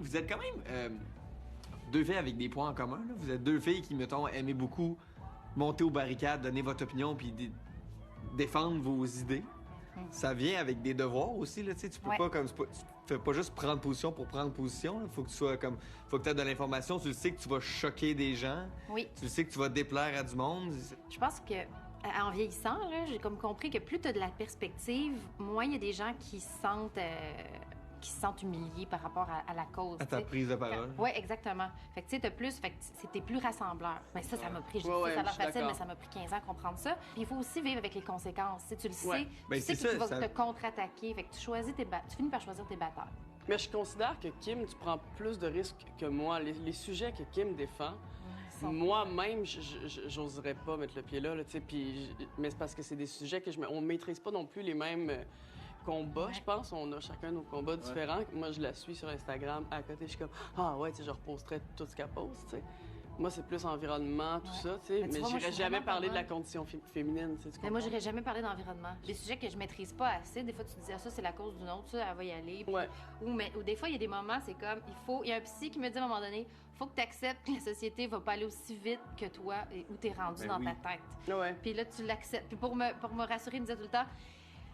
vous êtes quand même deux filles avec des points en commun. Là. Vous êtes deux filles qui, mettons, aimez beaucoup monter aux barricades, donner votre opinion, puis défendre vos idées. Ça vient avec des devoirs aussi, là, tu sais, tu peux pas comme tu fais pas juste prendre position pour prendre position, là. Faut que tu sois comme faut que tu aies de l'information, tu le sais que tu vas choquer des gens. Oui. Tu le sais que tu vas déplaire à du monde. Je pense que en vieillissant, là, j'ai comme compris que plus tu as de la perspective, moins il y a des gens qui se sentent humiliés par rapport à la cause. À ta prise de parole. Oui, exactement. Fait que tu sais, t'as plus, fait que c'était plus rassembleur. Mais ça m'a pris, ça a l'air facile, mais ça m'a pris 15 ans à comprendre ça. Puis il faut aussi vivre avec les conséquences. Tu le sais, tu sais que tu vas te contre-attaquer. Fait que tu finis par choisir tes batailles. Mais je considère que Kim, tu prends plus de risques que moi. Les sujets que Kim défend, moi-même, j'oserais pas mettre le pied là, tu sais. Mais c'est parce que c'est des sujets que on maîtrise pas non plus les mêmes combats, je pense. On a chacun nos combats différents. Moi, je la suis sur Instagram. À côté, je suis comme, ah ouais, tu sais, je reposterais tout ce qu'elle pose, tu sais. Moi, c'est plus environnement, tout ça, tu sais. Mais j'irais jamais parler de la condition féminine, tu sais. Mais moi, j'irais jamais parler d'environnement. Des sujets que je maîtrise pas assez. Des fois, tu te dis, ah, ça, c'est la cause d'une autre, ça, elle va y aller. Puis, ou des fois, il y a des moments, c'est comme, il y a un psy qui me dit à un moment donné, faut que tu acceptes que la société va pas aller aussi vite que toi et où t'es rendu dans ta tête. Puis là, tu l'acceptes. Puis pour me rassurer, il me disait tout le temps,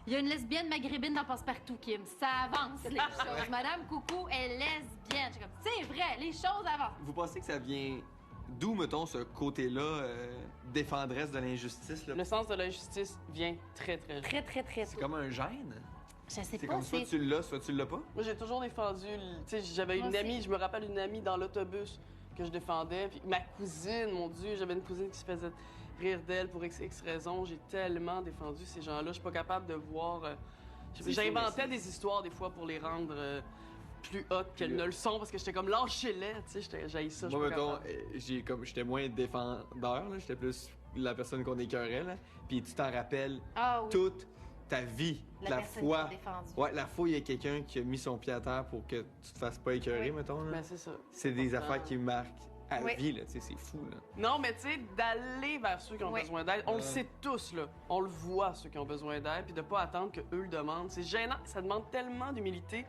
il y a une lesbienne maghrébine dans Passe-Partout, Kim. Ça avance, les choses. Madame Coucou est lesbienne. Je suis comme, c'est vrai, les choses avancent. Vous pensez que ça vient d'où, mettons, ce côté-là défendresse de l'injustice? Là? Le sens de l'injustice vient très, très Très, très, très C'est comme un gêne? Je sais c'est pas, comme soit tu l'as, soit tu l'as pas? Moi, j'ai toujours défendu... Tu sais, j'avais une amie, je me rappelle une amie dans l'autobus que je défendais. Puis ma cousine, mon Dieu, j'avais une cousine qui se faisait rire d'elle pour X raisons. J'ai tellement défendu ces gens-là. Je suis pas capable de voir... J'inventais des histoires, des fois, pour les rendre... plus hot qu'elles ne le sont parce que j'étais comme lâchez-les, tu sais, j'haïs ça. Moi, mettons, j'étais moins défendeur, là, j'étais plus la personne qu'on écœurait, là. Puis tu t'en rappelles toute ta vie, la fois. Ouais, la fois, il y a quelqu'un qui a mis son pied à terre pour que tu te fasses pas écœurer, mettons. Là. Ben, c'est ça. C'est des affaires qui marquent à vie, là, tu sais, c'est fou, là. Non, mais tu sais, d'aller vers ceux qui ont besoin d'aide, on le sait tous, là. On le voit, ceux qui ont besoin d'aide, puis de pas attendre qu'eux le demandent. C'est gênant, ça demande tellement d'humilité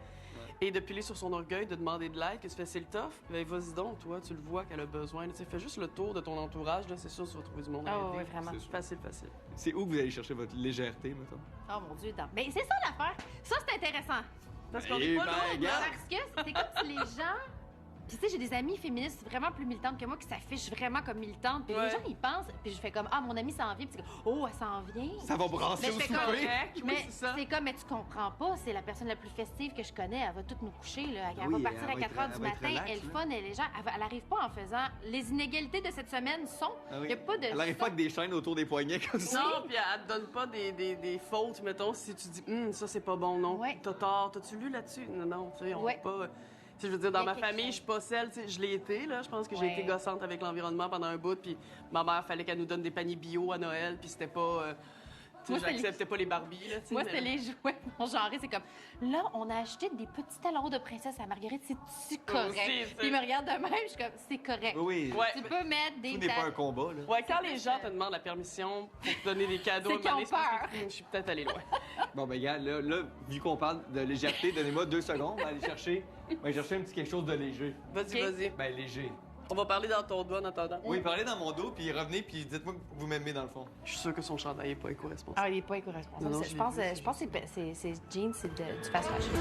et de piler sur son orgueil, de demander de l'aide, que tu fais, c'est le tough. Ben, vas-y donc, toi, tu le vois qu'elle a besoin. Tu sais, fais juste le tour de ton entourage, là, c'est sûr, tu vas trouver du monde à aider. Oui, vraiment. C'est facile. C'est où que vous allez chercher votre légèreté, mettons? Oh mon Dieu, mais c'est ça l'affaire. Ça, c'est intéressant. Parce qu'on est pas lourd, parce que c'est comme si les gens... Puis tu sais, j'ai des amies féministes vraiment plus militantes que moi qui s'affichent vraiment comme militantes. Puis les gens, ils pensent, puis je fais comme, ah, mon amie s'en vient. Puis c'est comme, oh, elle s'en vient. Ça va brasser au souper. Mais c'est comme, mais tu comprends pas, c'est la personne la plus festive que je connais. Elle va toutes nous coucher, là. Elle va partir à 4 h du matin, elle est fun, elle est légère. Elle arrive pas en faisant... Les inégalités de cette semaine sont... Il y a pas de... Elle arrive pas avec des chaînes autour des poignets comme ça. Non, puis elle te donne pas des fautes, mettons, si tu dis, ça, c'est pas bon, non. T'as tort. T'as-tu lu là-dessus? Non, tu sais, on pas... Tu sais, je veux dire, dans ma famille, je suis pas celle, tu sais, je l'ai été, là. Je pense que j'ai été gossante avec l'environnement pendant un bout, puis ma mère, fallait qu'elle nous donne des paniers bio à Noël, puis c'était pas... tu sais, j'acceptais pas les Barbies, là, tu sais. Moi, c'était les jouets. Mon genre, c'est comme, là, on a acheté des petits talons de princesse à Marguerite, c'est-tu correct? Puis il me regarde de même, je suis comme, c'est correct. Oui. Tu peux mettre des... Tout n'est pas un combat, là. Ouais, quand les gens te demandent la permission pour te donner des cadeaux... C'est qu'ils ont peur. Je suis peut-être allée loin. Bon, ben, gars, là, vu qu'on parle de légèreté, donnez-moi 2 secondes, on va aller chercher un petit quelque chose de léger. Vas-y. Ben, léger. On va parler dans ton dos en attendant. Oui, parlez dans mon dos, puis revenez, puis dites-moi que vous m'aimez dans le fond. Je suis sûr que son chandail est pas éco-responsable. Ah, il est pas éco-responsable. Je pense que c'est jeans, c'est du fast fashion.